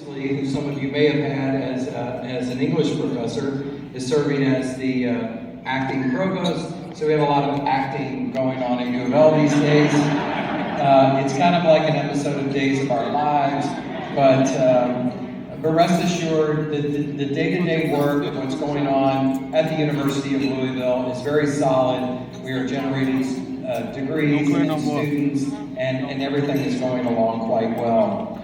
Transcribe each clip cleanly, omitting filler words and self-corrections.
previously, who some of you may have had as an English professor, is serving as the acting provost. So we have a lot of acting going on at U of L these days. It's kind of like an episode of Days of Our Lives, but rest assured that the day-to-day work of what's going on at the University of Louisville is very solid. We are generating degrees and students, and everything is going along quite well.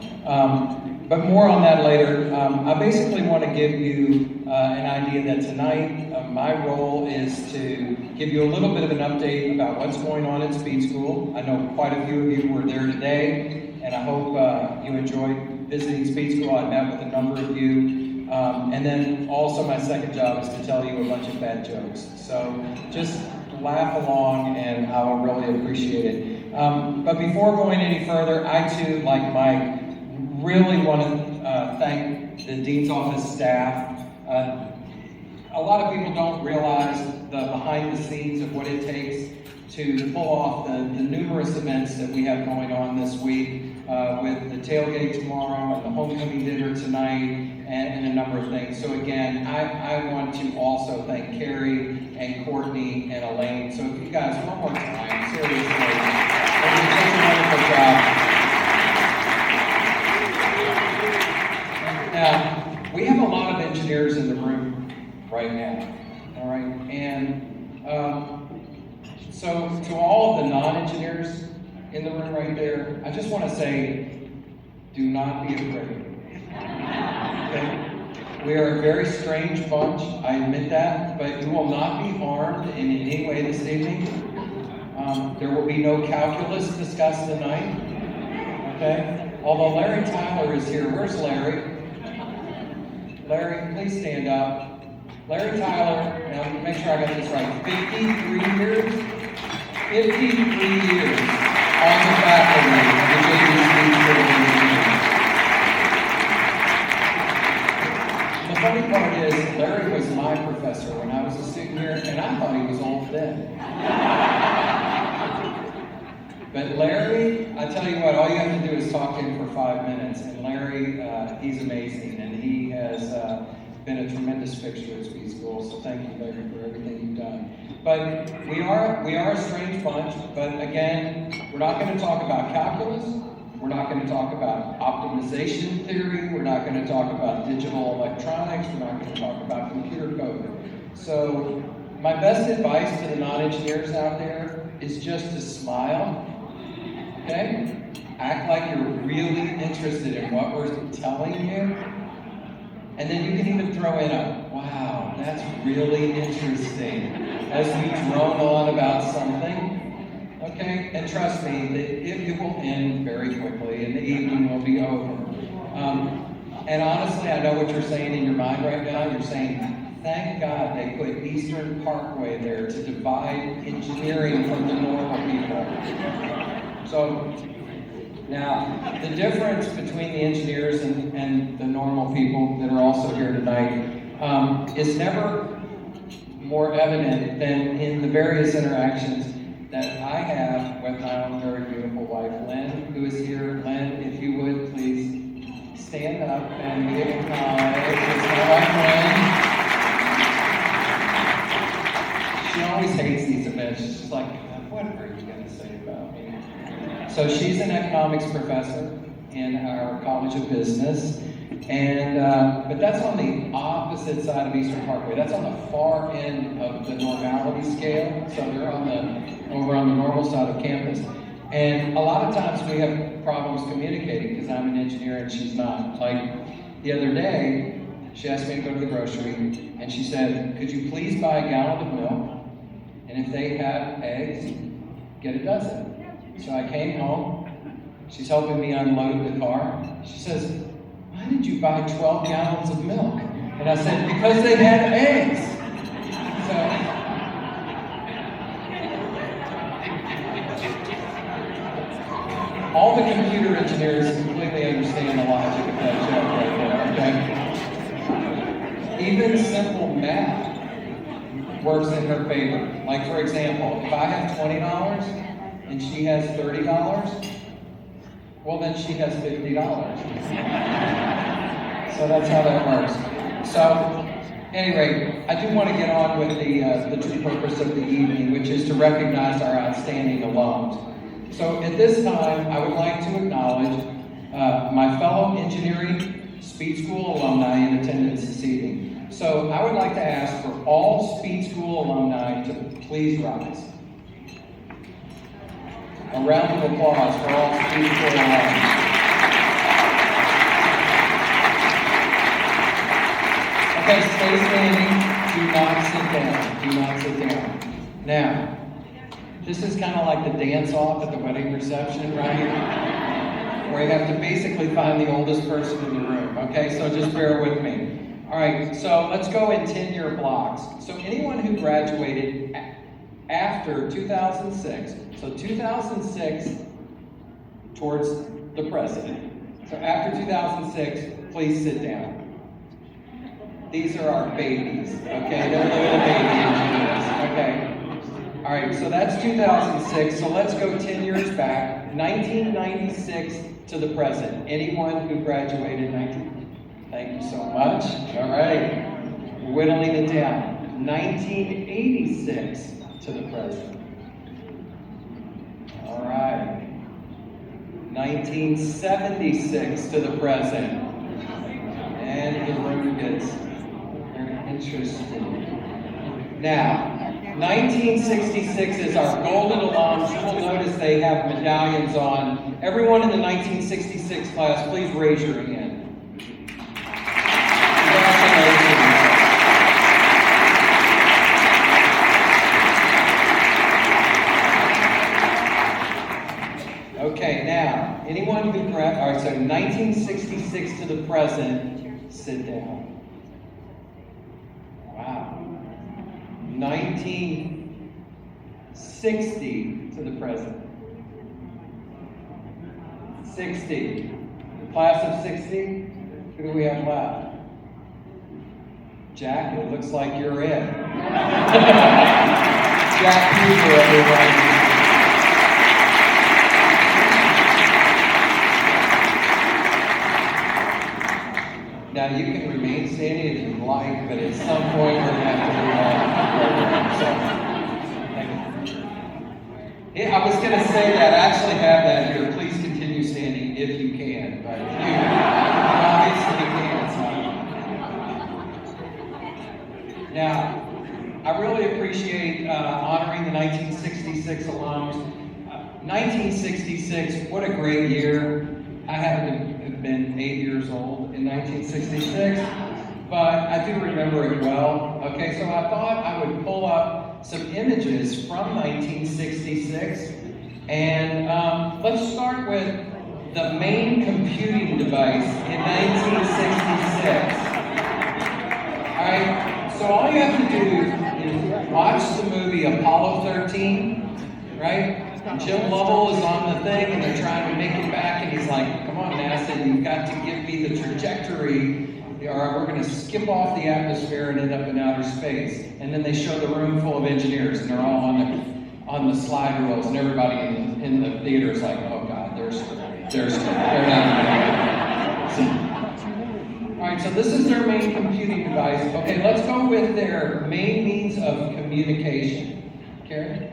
But more on that later. I basically want to give you an idea that tonight my role is to give you a little bit of an update about what's going on at Speed School. I know quite a few of you were there today, and I hope you enjoyed visiting Speed School. I met with a number of you. And then also my second job is to tell you a bunch of bad jokes. So just laugh along and I will really appreciate it. But before going any further, I too, like Mike, really want to thank the Dean's Office staff. A lot of people don't realize the behind the scenes of what it takes to pull off the numerous events that we have going on this week with the tailgate tomorrow and the homecoming dinner tonight and a number of things. So again, I want to also thank Carrie and Courtney and Elaine. So if you guys, one more time, seriously, you're doing such a wonderful job. Now, we have a lot of engineers in the room right now, all right? And so to all of the non-engineers in the room right there, I just want to say, do not be afraid. Okay? We are a very strange bunch, I admit that, but you will not be harmed in any way this evening. There will be no calculus discussed tonight, okay? Although Larry Tyler is here. Where's Larry? Larry, please stand up. Larry Tyler, now make sure I got this right, 53 years? 53 years on the faculty of the JD Speed School of Engineering. The funny part is, Larry was my professor when I was a student here, and I thought he was old then. But Larry, I tell you what, all you have to do is talk to him for 5 minutes, and Larry, he's amazing, and he has been a tremendous fixture at Speed School, so thank you, Larry, for everything you've done. But we are a strange bunch, but again, we're not going to talk about calculus, we're not going to talk about optimization theory, we're not going to talk about digital electronics, we're not going to talk about computer code. So my best advice to the non-engineers out there is just to smile, okay? Act like you're really interested in what we're telling you. And then you can even throw in a, wow, that's really interesting, as we drone on about something, okay? And trust me, it will end very quickly and the evening will be over. And honestly, I know what you're saying in your mind right now. You're saying, thank God they put Eastern Parkway there to divide engineering from the normal people. So, now, the difference between the engineers and the normal people that are also here tonight is never more evident than in the various interactions that I have with my own very beautiful wife, Lynn, who is here. Lynn, if you would, please stand up and give a hi. It's my wife, Lynn. She always hates these events. She's just like, what are you going to say about me? So she's an economics professor in our College of Business, and but that's on the opposite side of Eastern Parkway. That's on the far end of the normality scale. So they're over on the normal side of campus. And a lot of times we have problems communicating because I'm an engineer and she's not. Like the other day, she asked me to go to the grocery, and she said, "Could you please buy a gallon of milk? And if they have eggs, get a dozen." So I came home, she's helping me unload the car. She says, "Why did you buy 12 gallons of milk?" And I said, "Because they had eggs." So, all the computer engineers completely understand the logic of that joke right there, okay? Even simple math works in her favor. Like for example, if I have $20, and she has $30, well then she has $50. So that's how that works. So, anyway, I do want to get on with the true purpose of the evening, which is to recognize our outstanding alums. So at this time, I would like to acknowledge my fellow engineering Speed School alumni in attendance this evening. So I would like to ask for all Speed School alumni to please rise. A round of applause for all Speed School alumni. Okay, stay standing. Do not sit down. Do not sit down. Now, this is kind of like the dance-off at the wedding reception, right? Where you have to basically find the oldest person in the room. Okay, so just bear with me. All right, so let's go in 10-year blocks. So anyone who graduated after 2006, so 2006 towards the present. So after 2006, please sit down. These are our babies, okay? They're little baby engineers, okay? All right, so that's 2006. So let's go 10 years back, 1996 to the present. Anyone who graduated 19? Thank you so much. All right, whittling it down. 1986 to the present. All right. 1976 to the present. And the room gets interesting. Now, 1966 is our golden alums. You will notice they have medallions on. Everyone in the 1966 class, please raise your hand. Congratulations. Okay, now, anyone who all right, so 1966 to the present, sit down. Wow. 1960 to the present. 60. The class of 60. Who do we have left? Jack, it looks like you're it. Jack Huber, everybody. Now you can remain standing if you'd like, but at some point we're going to have to move on. So, I was going to say that. I actually have that here. Please continue standing if you can. But you obviously can't. Now, I really appreciate honoring the 1966 alums. 1966, what a great year. I haven't been 8 years old in 1966, but I do remember it well. Okay, so I thought I would pull up some images from 1966, and let's start with the main computing device in 1966. All right, so all you have to do is watch the movie Apollo 13, right? Jim Lovell is on the thing, and they're trying to make it back, and he's like, come on, NASA, you've got to give me the trajectory, or we're going to skip off the atmosphere and end up in outer space. And then they show the room full of engineers, and they're all on the slide rules, and everybody in the theater is like, oh God, they're not all right, so this is their main computing device. Okay, let's go with their main means of communication. Carrie?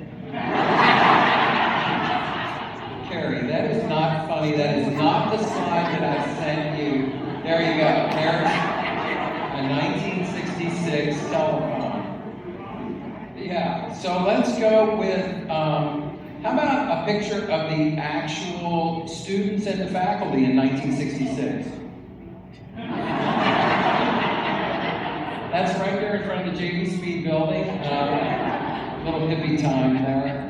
Carrie, that is not funny. That is not the slide that I sent you. There you go. There's a 1966 telephone. Yeah, so let's go with, how about a picture of the actual students and the faculty in 1966? That's right there in front of the JV Speed building. Little hippie time there.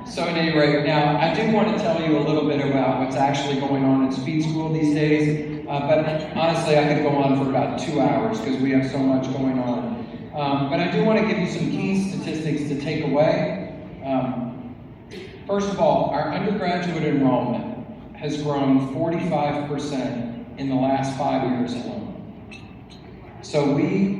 So at any rate, now I do want to tell you a little bit about what's actually going on in Speed School these days, but honestly I could go on for about 2 hours because we have so much going on. But I do want to give you some key statistics to take away. First of all, our undergraduate enrollment has grown 45% in the last 5 years alone. So we